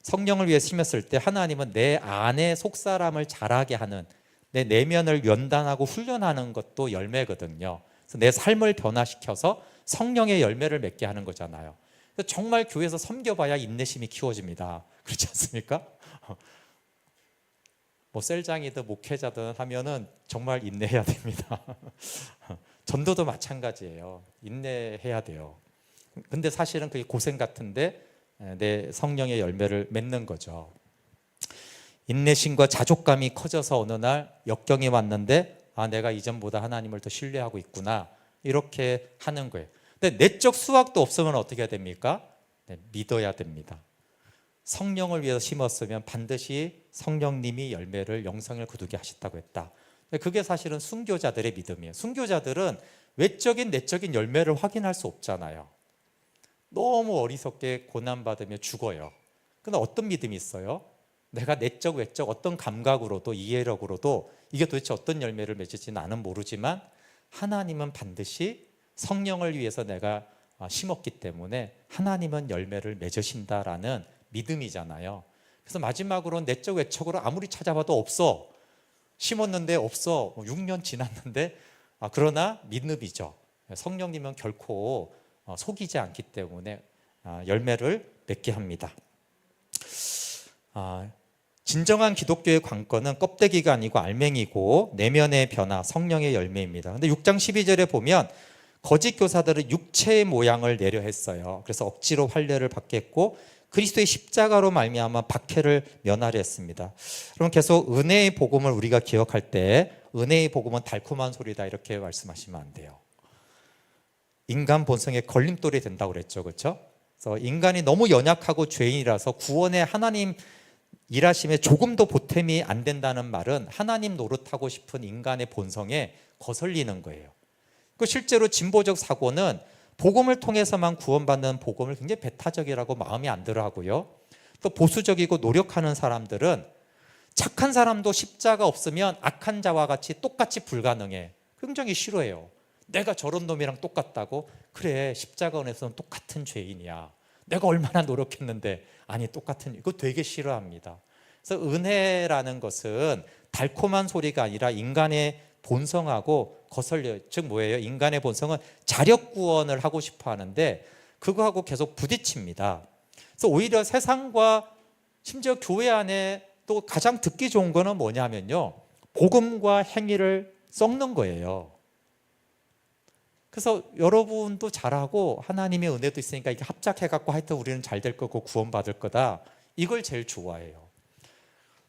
성령을 위해 심었을 때 하나님은 내 안에 속사람을 자라게 하는, 내 내면을 연단하고 훈련하는 것도 열매거든요. 그래서 내 삶을 변화시켜서 성령의 열매를 맺게 하는 거잖아요. 정말 교회에서 섬겨봐야 인내심이 키워집니다. 그렇지 않습니까? 셀장이든 목회자든 하면은 정말 인내해야 됩니다. 전도도 마찬가지예요. 인내해야 돼요. 근데 사실은 그게 고생 같은데 내 성령의 열매를 맺는 거죠. 인내심과 자족감이 커져서 어느 날 역경이 왔는데 내가 이전보다 하나님을 더 신뢰하고 있구나, 이렇게 하는 거예요. 근데 내적 수확도 없으면 어떻게 해야 됩니까? 믿어야 됩니다. 성령을 위해서 심었으면 반드시 성령님이 열매를 영생을 거두게 하셨다고 했다. 그게 사실은 순교자들의 믿음이에요. 순교자들은 외적인 내적인 열매를 확인할 수 없잖아요. 너무 어리석게 고난받으며 죽어요. 근데 어떤 믿음이 있어요? 내가 내적 외적 어떤 감각으로도 이해력으로도 이게 도대체 어떤 열매를 맺을지 나는 모르지만 하나님은 반드시 성령을 위해서 내가 심었기 때문에 하나님은 열매를 맺으신다라는 믿음이잖아요. 그래서 마지막으로 내적 외적으로 아무리 찾아봐도 없어. 심었는데 없어. 6년 지났는데 그러나 믿음이죠. 성령님은 결코 속이지 않기 때문에 열매를 맺게 합니다. 진정한 기독교의 관건은 껍데기가 아니고 알맹이고 내면의 변화, 성령의 열매입니다. 그런데 6장 12절에 보면 거짓 교사들은 육체의 모양을 내려 했어요. 그래서 억지로 환례를 받게 했고 그리스도의 십자가로 말미암아 박해를 면하려 했습니다. 그럼 계속 은혜의 복음을 우리가 기억할 때 은혜의 복음은 달콤한 소리다, 이렇게 말씀하시면 안 돼요. 인간 본성에 걸림돌이 된다고 그랬죠. 그렇죠? 그래서 인간이 너무 연약하고 죄인이라서 구원에 하나님 일하심에 조금도 보탬이 안 된다는 말은 하나님 노릇하고 싶은 인간의 본성에 거슬리는 거예요. 그 실제로 진보적 사고는 복음을 통해서만 구원받는 복음을 굉장히 배타적이라고 마음에 안 들어 하고요. 또 보수적이고 노력하는 사람들은 착한 사람도 십자가 없으면 악한 자와 같이 똑같이 불가능해. 굉장히 싫어해요. 내가 저런 놈이랑 똑같다고? 그래, 십자가 안에서는 똑같은 죄인이야. 내가 얼마나 노력했는데. 아니, 똑같은, 이거 되게 싫어합니다. 그래서 은혜라는 것은 달콤한 소리가 아니라 인간의 본성하고 거슬려. 즉 뭐예요? 인간의 본성은 자력 구원을 하고 싶어 하는데 그거하고 계속 부딪힙니다. 그래서 오히려 세상과 심지어 교회 안에 또 가장 듣기 좋은 거는 뭐냐면요, 복음과 행위를 섞는 거예요. 그래서 여러분도 잘하고 하나님의 은혜도 있으니까 이게 합작해갖고 하여튼 우리는 잘 될 거고 구원받을 거다. 이걸 제일 좋아해요.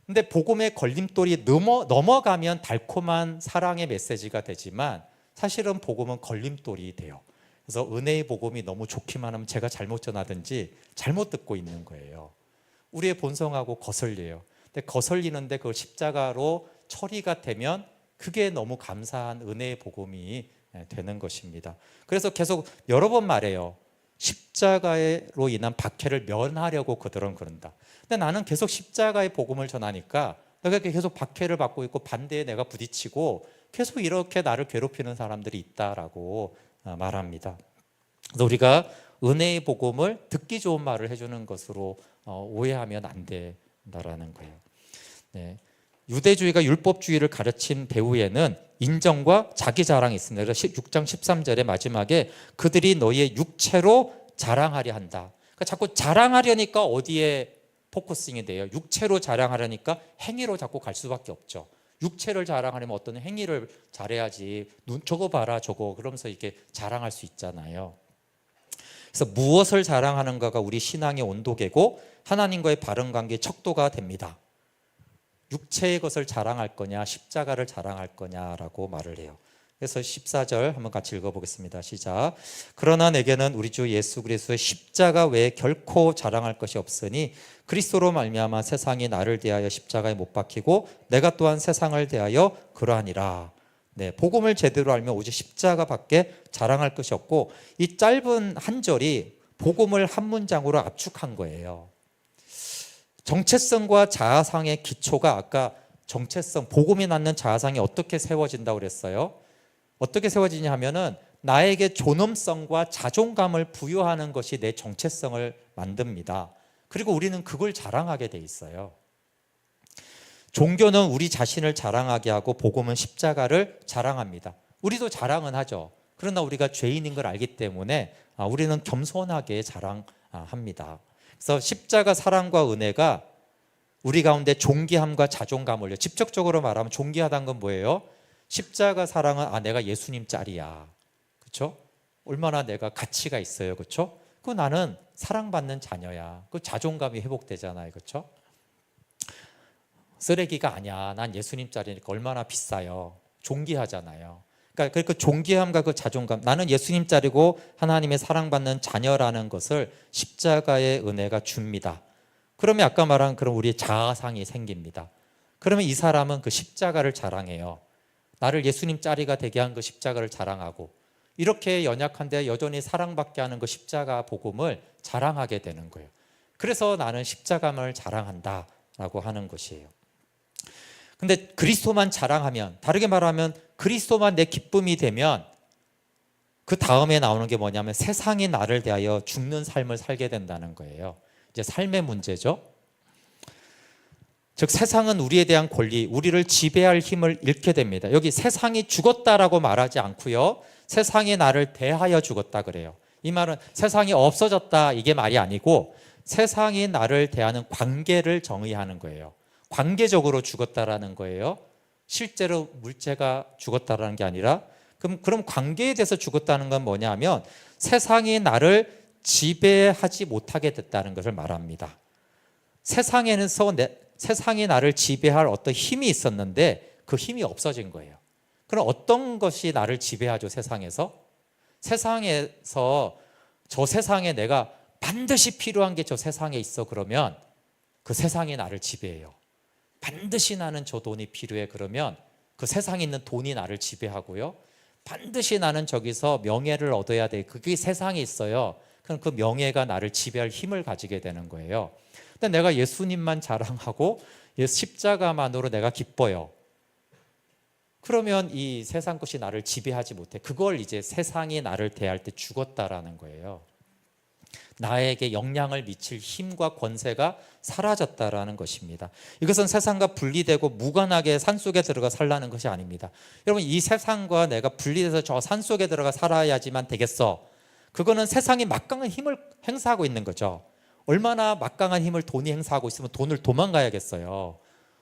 근데 복음의 걸림돌이 넘어가면 달콤한 사랑의 메시지가 되지만 사실은 복음은 걸림돌이 돼요. 그래서 은혜의 복음이 너무 좋기만 하면 제가 잘못 전하든지 잘못 듣고 있는 거예요. 우리의 본성하고 거슬려요. 근데 거슬리는데 그걸 십자가로 처리가 되면 그게 너무 감사한 은혜의 복음이 되는 것입니다. 그래서 계속 여러 번 말해요. 십자가로 인한 박해를 면하려고 그들은 그런다. 근데 나는 계속 십자가의 복음을 전하니까 내가 계속 박해를 받고 있고 반대에 내가 부딪히고 계속 이렇게 나를 괴롭히는 사람들이 있다라고 말합니다. 그래서 우리가 은혜의 복음을 듣기 좋은 말을 해주는 것으로 오해하면 안 된다라는 거예요. 네. 유대주의가 율법주의를 가르친 배후에는 인정과 자기 자랑이 있습니다. 그래서 6장 13절의 마지막에 그들이 너희의 육체로 자랑하려 한다. 그러니까 자꾸 자랑하려니까 어디에 포커싱이 돼요? 육체로 자랑하려니까 행위로 자꾸 갈 수밖에 없죠. 육체를 자랑하려면 어떤 행위를 잘해야지. 저거 봐라 저거 그러면서 이렇게 자랑할 수 있잖아요. 그래서 무엇을 자랑하는가가 우리 신앙의 온도계고 하나님과의 바른 관계의 척도가 됩니다. 육체의 것을 자랑할 거냐 십자가를 자랑할 거냐라고 말을 해요. 그래서 14절 한번 같이 읽어보겠습니다. 시작. 그러나 내게는 우리 주 예수 그리스도의 십자가 외에 결코 자랑할 것이 없으니 그리스도로 말미암아 세상이 나를 대하여 십자가에 못 박히고 내가 또한 세상을 대하여 그러하니라. 네, 복음을 제대로 알면 오직 십자가밖에 자랑할 것이 없고 이 짧은 한 절이 복음을 한 문장으로 압축한 거예요. 정체성과 자아상의 기초가 아까 정체성, 복음이 낳는 자아상이 어떻게 세워진다고 그랬어요? 어떻게 세워지냐 하면은 나에게 존엄성과 자존감을 부여하는 것이 내 정체성을 만듭니다. 그리고 우리는 그걸 자랑하게 돼 있어요. 종교는 우리 자신을 자랑하게 하고 복음은 십자가를 자랑합니다. 우리도 자랑은 하죠. 그러나 우리가 죄인인 걸 알기 때문에 우리는 겸손하게 자랑합니다. 그래서 십자가 사랑과 은혜가 우리 가운데 존귀함과 자존감을 직접적으로 말하면 존귀하다는 건 뭐예요? 십자가 사랑은 내가 예수님 짤이야. 그렇죠? 얼마나 내가 가치가 있어요. 그렇죠? 그 나는 사랑받는 자녀야. 그 자존감이 회복되잖아요. 그렇죠? 쓰레기가 아니야. 난 예수님 짤이니까 얼마나 비싸요. 존귀하잖아요. 그러니까 그 존귀함과 그 자존감, 나는 예수님 짤이고 하나님의 사랑받는 자녀라는 것을 십자가의 은혜가 줍니다. 그러면 아까 말한 그런 우리의 자아상이 생깁니다. 그러면 이 사람은 그 십자가를 자랑해요. 나를 예수님 짤이가 되게 한 그 십자가를 자랑하고 이렇게 연약한데 여전히 사랑받게 하는 그 십자가 복음을 자랑하게 되는 거예요. 그래서 나는 십자가를 자랑한다라고 하는 것이에요. 근데 그리스도만 자랑하면, 다르게 말하면 그리스도만 내 기쁨이 되면 그 다음에 나오는 게 뭐냐면 세상이 나를 대하여 죽는 삶을 살게 된다는 거예요. 이제 삶의 문제죠. 즉 세상은 우리에 대한 권리, 우리를 지배할 힘을 잃게 됩니다. 여기 세상이 죽었다라고 말하지 않고요. 세상이 나를 대하여 죽었다 그래요. 이 말은 세상이 없어졌다 이게 말이 아니고 세상이 나를 대하는 관계를 정의하는 거예요. 관계적으로 죽었다라는 거예요. 실제로 물체가 죽었다라는 게 아니라 그럼 관계에 대해서 죽었다는 건 뭐냐면 세상이 나를 지배하지 못하게 됐다는 것을 말합니다. 세상이 나를 지배할 어떤 힘이 있었는데 그 힘이 없어진 거예요. 그럼 어떤 것이 나를 지배하죠? 세상에서 저 세상에 내가 반드시 필요한 게 저 세상에 있어 그러면 그 세상이 나를 지배해요. 반드시 나는 저 돈이 필요해 그러면 그 세상에 있는 돈이 나를 지배하고요. 반드시 나는 저기서 명예를 얻어야 돼. 그게 세상에 있어요. 그럼 그 명예가 나를 지배할 힘을 가지게 되는 거예요. 근데 내가 예수님만 자랑하고 십자가만으로 내가 기뻐요. 그러면 이 세상 것이 나를 지배하지 못해. 그걸 이제 세상이 나를 대할 때 죽었다라는 거예요. 나에게 영향을 미칠 힘과 권세가 사라졌다라는 것입니다. 이것은 세상과 분리되고 무관하게 산속에 들어가 살라는 것이 아닙니다. 여러분 이 세상과 내가 분리돼서 저 산속에 들어가 살아야지만 되겠어. 그거는 세상이 막강한 힘을 행사하고 있는 거죠. 얼마나 막강한 힘을 돈이 행사하고 있으면 돈을 도망가야겠어요.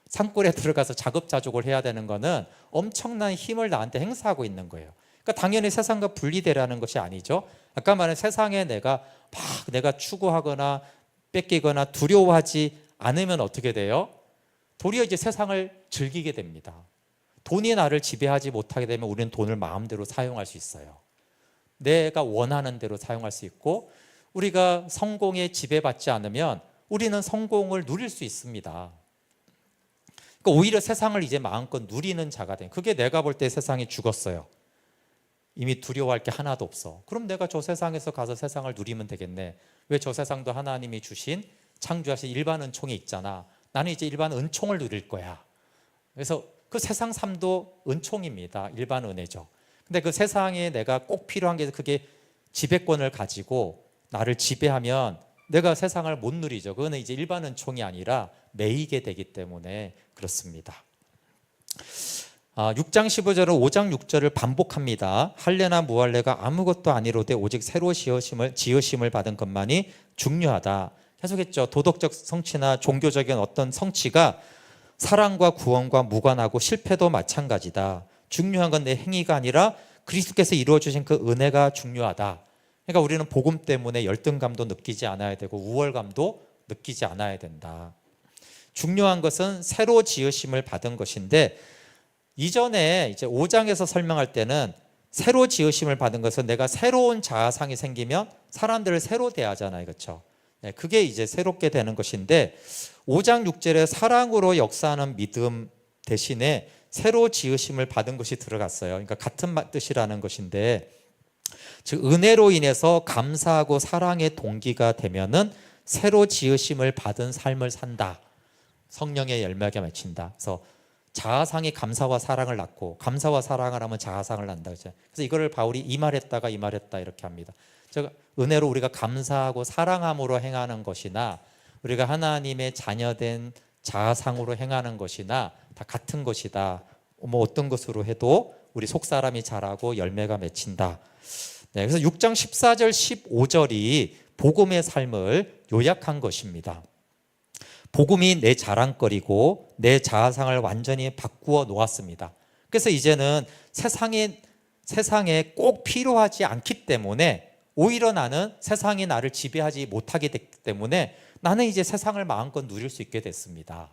산골에 들어가서 자급자족을 해야 되는 거는 엄청난 힘을 나한테 행사하고 있는 거예요. 그러니까 당연히 세상과 분리되라는 것이 아니죠. 아까 말한 세상에 내가 추구하거나 뺏기거나 두려워하지 않으면 어떻게 돼요? 도리어 이제 세상을 즐기게 됩니다. 돈이 나를 지배하지 못하게 되면 우리는 돈을 마음대로 사용할 수 있어요. 내가 원하는 대로 사용할 수 있고, 우리가 성공에 지배받지 않으면 우리는 성공을 누릴 수 있습니다. 그러니까 오히려 세상을 이제 마음껏 누리는 자가 된, 그게 내가 볼 때 세상이 죽었어요. 이미 두려워할 게 하나도 없어. 그럼 내가 저 세상에서 가서 세상을 누리면 되겠네. 왜 저 세상도 하나님이 주신 창조하신 일반 은총이 있잖아. 나는 이제 일반 은총을 누릴 거야. 그래서 그 세상 삶도 은총입니다. 일반 은혜죠. 근데 그 세상에 내가 꼭 필요한 게 그게 지배권을 가지고 나를 지배하면 내가 세상을 못 누리죠. 그거는 이제 일반 은총이 아니라 매이게 되기 때문에 그렇습니다. 6장 15절은 5장 6절을 반복합니다. 할례나 무할례가 아무것도 아니로되 오직 새로 지으심을 받은 것만이 중요하다. 계속했죠. 도덕적 성취나 종교적인 어떤 성취가 사랑과 구원과 무관하고 실패도 마찬가지다. 중요한 건 내 행위가 아니라 그리스도께서 이루어주신 그 은혜가 중요하다. 그러니까 우리는 복음 때문에 열등감도 느끼지 않아야 되고 우월감도 느끼지 않아야 된다. 중요한 것은 새로 지으심을 받은 것인데, 이전에 이제 5장에서 설명할 때는 새로 지으심을 받은 것은 내가 새로운 자아상이 생기면 사람들을 새로 대하잖아요. 그렇죠? 그게 이제 새롭게 되는 것인데, 5장 6절에 사랑으로 역사하는 믿음 대신에 새로 지으심을 받은 것이 들어갔어요. 그러니까 같은 뜻이라는 것인데, 즉 은혜로 인해서 감사하고 사랑의 동기가 되면은 새로 지으심을 받은 삶을 산다. 성령의 열매가 맺힌다. 그래서 자아상이 감사와 사랑을 낳고 감사와 사랑을 하면 자아상을 낳는다. 그래서 이거를 바울이 이 말했다가 이 말했다 이렇게 합니다. 즉 은혜로 우리가 감사하고 사랑함으로 행하는 것이나 우리가 하나님의 자녀된 자아상으로 행하는 것이나 다 같은 것이다. 뭐 어떤 것으로 해도 우리 속사람이 자라고 열매가 맺힌다. 네, 그래서 6장 14절 15절이 복음의 삶을 요약한 것입니다. 복음이 내 자랑거리고 내 자아상을 완전히 바꾸어 놓았습니다. 그래서 이제는 세상에 꼭 필요하지 않기 때문에 오히려 나는 세상이 나를 지배하지 못하게 됐기 때문에 나는 이제 세상을 마음껏 누릴 수 있게 됐습니다.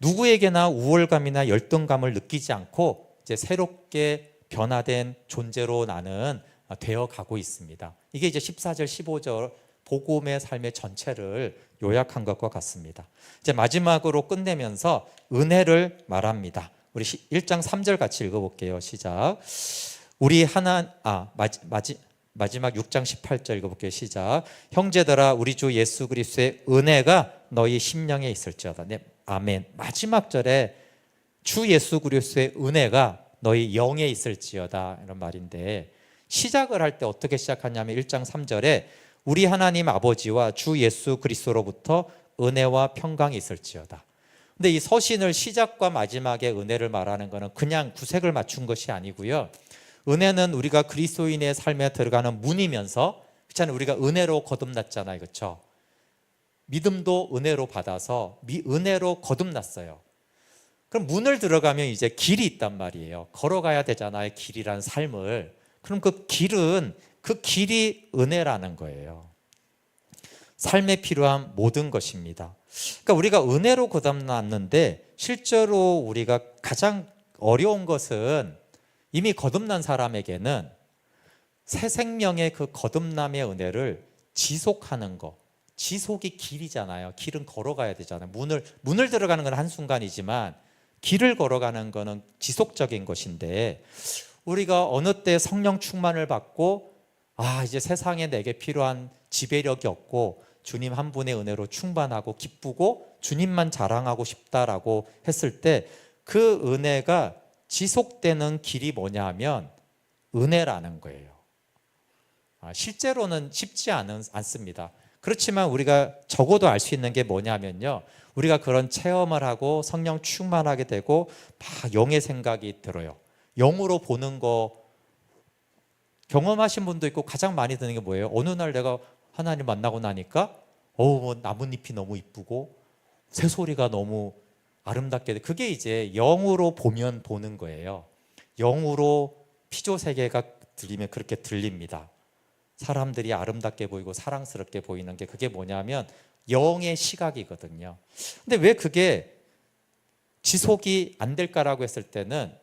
누구에게나 우월감이나 열등감을 느끼지 않고 이제 새롭게 변화된 존재로 나는 되어가고 있습니다. 이게 이제 14절 15절 복음의 삶의 전체를 요약한 것과 같습니다. 이제 마지막으로 끝내면서 은혜를 말합니다. 우리 1장 3절 같이 읽어볼게요. 시작. 마지막 6장 18절 읽어볼게요. 시작. 형제들아 우리 주 예수 그리스도의 은혜가 너희 심령에 있을지어다. 네, 아멘. 마지막 절에 주 예수 그리스도의 은혜가 너희 영에 있을지어다 이런 말인데, 시작을 할 때 어떻게 시작하냐면 1장 3절에 우리 하나님 아버지와 주 예수 그리스도로부터 은혜와 평강이 있을지어다. 근데 이 서신을 시작과 마지막에 은혜를 말하는 것은 그냥 구색을 맞춘 것이 아니고요. 은혜는 우리가 그리스도인의 삶에 들어가는 문이면서, 그렇잖아요. 우리가 은혜로 거듭났잖아요. 그렇죠? 믿음도 은혜로 받아서 은혜로 거듭났어요. 그럼 문을 들어가면 이제 길이 있단 말이에요. 걸어가야 되잖아요. 길이란 삶을. 그럼 그 길이 은혜라는 거예요. 삶에 필요한 모든 것입니다. 그러니까 우리가 은혜로 거듭났는데 실제로 우리가 가장 어려운 것은 이미 거듭난 사람에게는 새 생명의 그 거듭남의 은혜를 지속하는 거. 지속이 길이잖아요. 길은 걸어가야 되잖아요. 문을 들어가는 건 한순간이지만 길을 걸어가는 거는 지속적인 것인데, 우리가 어느 때 성령 충만을 받고 이제 세상에 내게 필요한 지배력이 없고 주님 한 분의 은혜로 충만하고 기쁘고 주님만 자랑하고 싶다라고 했을 때 그 은혜가 지속되는 길이 뭐냐 하면 은혜라는 거예요. 실제로는 쉽지 않습니다. 그렇지만 우리가 적어도 알 수 있는 게 뭐냐면요, 우리가 그런 체험을 하고 성령 충만하게 되고 막 영의 생각이 들어요. 영으로 보는 거 경험하신 분도 있고, 가장 많이 드는 게 뭐예요? 어느 날 내가 하나님 만나고 나니까 나뭇잎이 너무 이쁘고 새소리가 너무 아름답게 돼. 그게 이제 영으로 보면 보는 거예요. 영으로 피조 세계가 들리면 그렇게 들립니다. 사람들이 아름답게 보이고 사랑스럽게 보이는 게 그게 뭐냐면 영의 시각이거든요. 근데 왜 그게 지속이 안 될까라고 했을 때는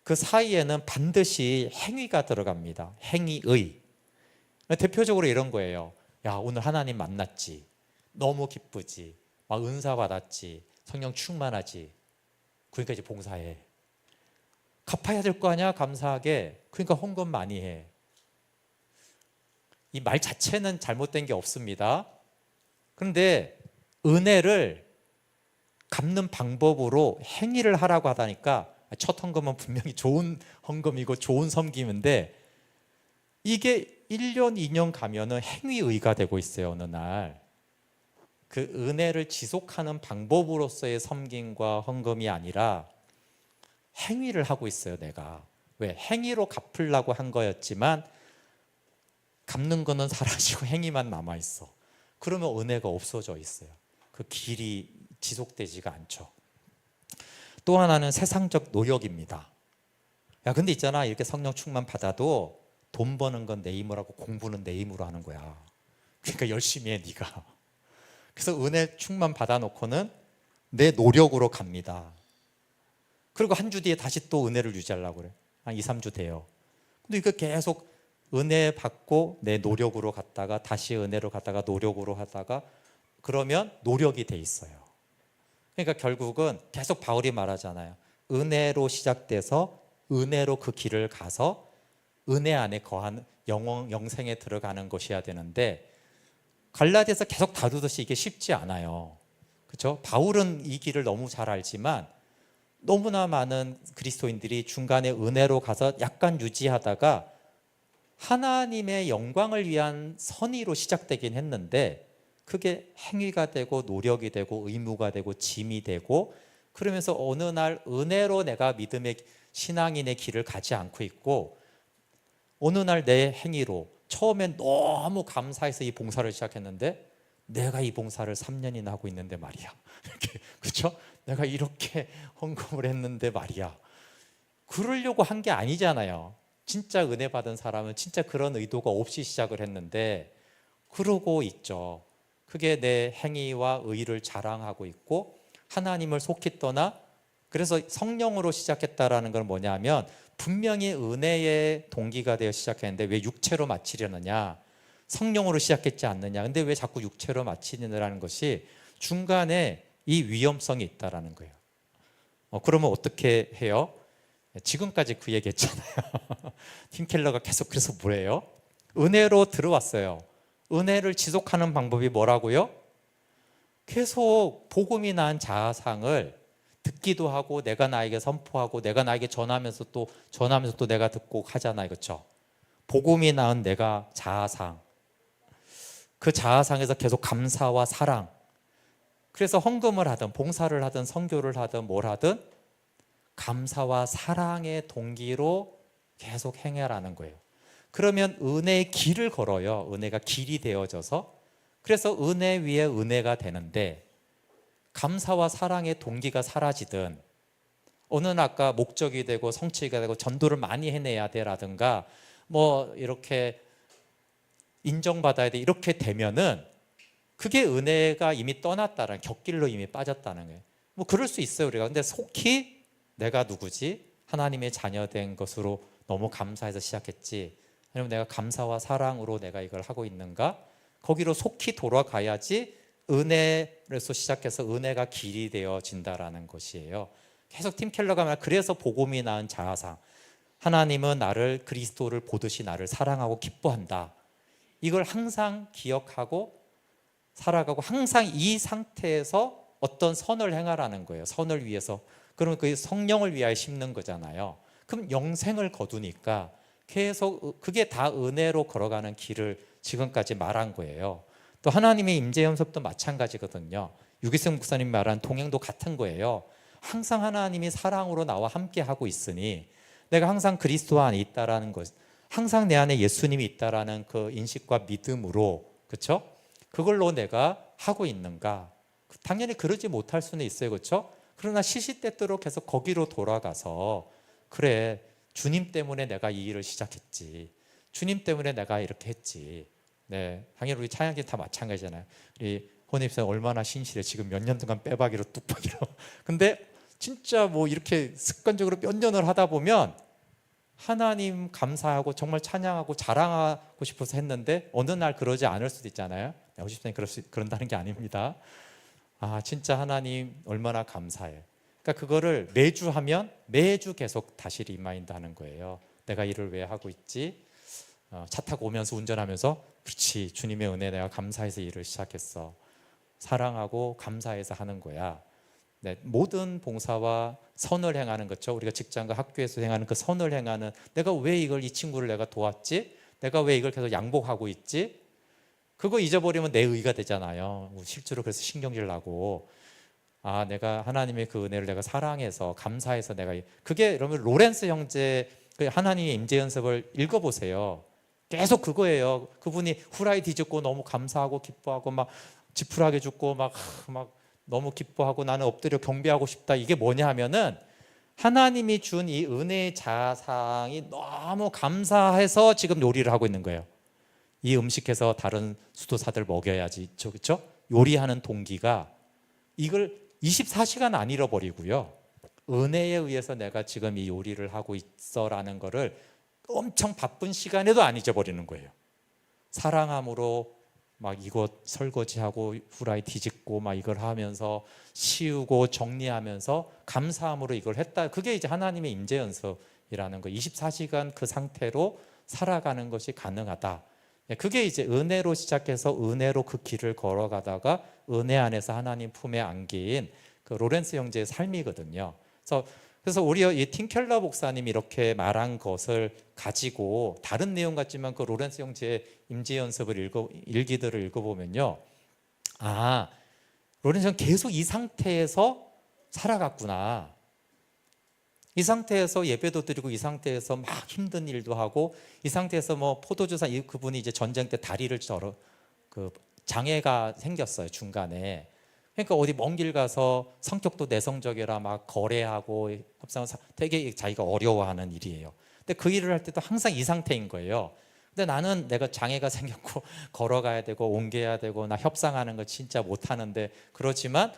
그 사이에는 반드시 행위가 들어갑니다. 행위의. 대표적으로 이런 거예요. 야, 오늘 하나님 만났지. 너무 기쁘지. 막 은사 받았지. 성령 충만하지. 그러니까 이제 봉사해. 갚아야 될 거 아니야, 감사하게. 그러니까 헌금 많이 해. 이 말 자체는 잘못된 게 없습니다. 그런데 은혜를 갚는 방법으로 행위를 하라고 하다니까 첫 헌금은 분명히 좋은 헌금이고 좋은 섬김인데 이게 1년, 2년 가면은 행위의가 되고 있어요. 어느 날. 그 은혜를 지속하는 방법으로서의 섬김과 헌금이 아니라 행위를 하고 있어요, 내가. 왜? 행위로 갚으려고 한 거였지만 갚는 거는 사라지고 행위만 남아있어. 그러면 은혜가 없어져 있어요. 그 길이 지속되지가 않죠. 또 하나는 세상적 노력입니다. 야, 근데 있잖아. 이렇게 성령 충만 받아도 돈 버는 건 내 힘으로 하고 공부는 내 힘으로 하는 거야. 그러니까 열심히 해, 네가. 그래서 은혜 충만 받아놓고는 내 노력으로 갑니다. 그리고 한 주 뒤에 다시 또 은혜를 유지하려고 그래. 한 2, 3주 돼요. 근데 이거 계속 은혜 받고 내 노력으로 갔다가 다시 은혜로 갔다가 노력으로 하다가 그러면 노력이 돼 있어요. 그러니까 결국은 계속 바울이 말하잖아요. 은혜로 시작돼서 은혜로 그 길을 가서 은혜 안에 거한 영생에 들어가는 것이어야 되는데 갈라디아서 계속 다루듯이 이게 쉽지 않아요. 그렇죠? 바울은 이 길을 너무 잘 알지만 너무나 많은 그리스도인들이 중간에 은혜로 가서 약간 유지하다가 하나님의 영광을 위한 선의로 시작되긴 했는데 그게 행위가 되고 노력이 되고 의무가 되고 짐이 되고 그러면서 어느 날 은혜로 내가 믿음의 신앙인의 길을 가지 않고 있고 어느 날 내 행위로 처음엔 너무 감사해서 이 봉사를 시작했는데 내가 이 봉사를 3년이나 하고 있는데 말이야. 이렇게, 그렇죠? 내가 이렇게 헌금을 했는데 말이야. 그러려고 한 게 아니잖아요. 진짜 은혜 받은 사람은 진짜 그런 의도가 없이 시작을 했는데 그러고 있죠. 그게 내 행위와 의를 자랑하고 있고 하나님을 속히 떠나 그래서 성령으로 시작했다라는 건 뭐냐면 분명히 은혜의 동기가 되어 시작했는데 왜 육체로 마치려느냐 성령으로 시작했지 않느냐 근데 왜 자꾸 육체로 마치느냐는 것이 중간에 이 위험성이 있다라는 거예요. 그러면 어떻게 해요? 지금까지 그 얘기 했잖아요. 팀 켈러가 계속 그래서 뭐래요? 은혜로 들어왔어요. 은혜를 지속하는 방법이 뭐라고요? 계속 복음이 난 자아상을 듣기도 하고 내가 나에게 선포하고 내가 나에게 전하면서 또 내가 듣고 하잖아요. 그렇죠? 복음이 낳은 내가 자아상 그 자아상에서 계속 감사와 사랑 그래서 헌금을 하든 봉사를 하든 선교를 하든 뭘 하든 감사와 사랑의 동기로 계속 행해라는 거예요. 그러면 은혜의 길을 걸어요. 은혜가 길이 되어져서 그래서 은혜 위에 은혜가 되는데 감사와 사랑의 동기가 사라지든 어느 날 아까 목적이 되고 성취가 되고 전도를 많이 해내야 돼라든가 뭐 이렇게 인정받아야 돼 이렇게 되면은 그게 은혜가 이미 떠났다는 곁길로 이미 빠졌다는 거예요. 뭐 그럴 수 있어요 우리가. 근데 속히 내가 누구지? 하나님의 자녀된 것으로 너무 감사해서 시작했지 아니면 내가 감사와 사랑으로 내가 이걸 하고 있는가? 거기로 속히 돌아가야지 은혜로서 시작해서 은혜가 길이 되어진다라는 것이에요. 계속 팀 켈러가 말 그래서 복음이 낳은 자아상 하나님은 나를 그리스도를 보듯이 나를 사랑하고 기뻐한다. 이걸 항상 기억하고 살아가고 항상 이 상태에서 어떤 선을 행하라는 거예요. 선을 위해서. 그러면 그 성령을 위하여 심는 거잖아요. 그럼 영생을 거두니까 계속 그게 다 은혜로 걸어가는 길을 지금까지 말한 거예요. 또 하나님의 임재 연습도 마찬가지거든요. 유기성 목사님 말한 동행도 같은 거예요. 항상 하나님이 사랑으로 나와 함께 하고 있으니 내가 항상 그리스도 안에 있다라는 것, 항상 내 안에 예수님이 있다라는 그 인식과 믿음으로 그렇죠? 그걸로 내가 하고 있는가? 당연히 그러지 못할 수는 있어요, 그렇죠? 그러나 시시때때로 계속 거기로 돌아가서 그래 주님 때문에 내가 이 일을 시작했지. 주님 때문에 내가 이렇게 했지. 네, 당연히 우리 찬양팀 다 마찬가지잖아요. 우리 혼입생 얼마나 신실해. 지금 몇 년 동안 빼박이로 뚝박이로. 근데 진짜 뭐 이렇게 습관적으로 몇 년을 하다 보면 하나님 감사하고 정말 찬양하고 자랑하고 싶어서 했는데 어느 날 그러지 않을 수도 있잖아요. 혼입생이 그런다는 게 아닙니다. 아, 진짜 하나님 얼마나 감사해. 그러니까 그거를 매주 하면 매주 계속 다시 리마인드 하는 거예요. 내가 일을 왜 하고 있지? 차 타고 오면서 운전하면서 그렇지, 주님의 은혜 내가 감사해서 일을 시작했어. 사랑하고 감사해서 하는 거야. 네, 모든 봉사와 선을 행하는 거죠. 우리가 직장과 학교에서 행하는 그 선을 행하는, 내가 왜 이걸 이 친구를 내가 도왔지? 내가 왜 이걸 계속 양복하고 있지? 그거 잊어버리면 내 의가 되잖아요. 실제로 그래서 신경질 나고, 아, 내가 하나님의 그 은혜를 내가 사랑해서 감사해서 내가, 그게 여러분 로렌스 형제 그 하나님의 임재 연습을 읽어보세요. 계속 그거예요. 그분이 후라이 뒤집고 너무 감사하고 기뻐하고 막 지푸라기 죽고 막 너무 기뻐하고 나는 엎드려 경배하고 싶다. 이게 뭐냐 하면은 하나님이 준 이 은혜의 자상이 너무 감사해서 지금 요리를 하고 있는 거예요. 이 음식해서 다른 수도사들 먹여야지. 그렇죠? 요리하는 동기가 이걸 24시간 안 잃어버리고요. 은혜에 의해서 내가 지금 이 요리를 하고 있어라는 거를 엄청 바쁜 시간에도 안 잊어버리는 거예요. 사랑함으로 막 이것 설거지하고 후라이 뒤집고 막 이걸 하면서 치우고 정리하면서 감사함으로 이걸 했다. 그게 이제 하나님의 임재 연습이라는 거. 24시간 그 상태로 살아가는 것이 가능하다. 그게 이제 은혜로 시작해서 은혜로 그 길을 걸어가다가 은혜 안에서 하나님 품에 안긴 그 로렌스 형제의 삶이거든요. 그래서 오히려 이 팀켈러 목사님이 이렇게 말한 것을 가지고 다른 내용 같지만 그 로렌스 형제의 임재 연습을 일기들을 읽어보면요, 아, 로렌스 형 계속 이 상태에서 살아갔구나. 이 상태에서 예배도 드리고 이 상태에서 막 힘든 일도 하고 이 상태에서 뭐 포도주사 그분이 이제 전쟁 때 다리를 그 장애가 생겼어요, 중간에. 그러니까 어디 먼 길 가서 성격도 내성적이라 막 거래하고 협상을 되게 자기가 어려워하는 일이에요. 근데 그 일을 할 때도 항상 이 상태인 거예요. 근데 나는 내가 장애가 생겼고 걸어가야 되고 옮겨야 되고 나 협상하는 거 진짜 못하는데, 그렇지만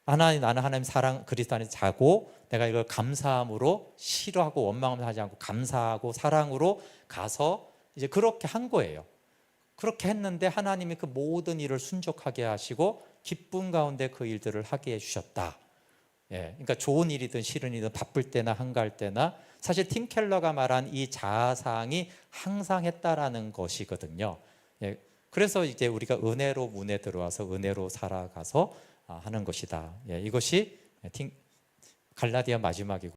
나는 하나님 사랑 그리스도 안에서 자고 내가 이걸 감사함으로 싫어하고 원망하면서 하지 않고 감사하고 사랑으로 가서 이제 그렇게 한 거예요. 그렇게 했는데 하나님이 그 모든 일을 순종하게 하시고 기쁨 가운데 그 일들을 하게 해주셨다. 예, 그러니까 좋은 일이든 싫은 일이든 바쁠 때나 한가할 때나 사실 팀 켈러가 말한 이 자아상이 항상 했다라는 것이거든요. 예, 그래서 이제 우리가 은혜로 문에 들어와서 은혜로 살아가서 하는 것이다. 예, 이것이 갈라디아 마지막이고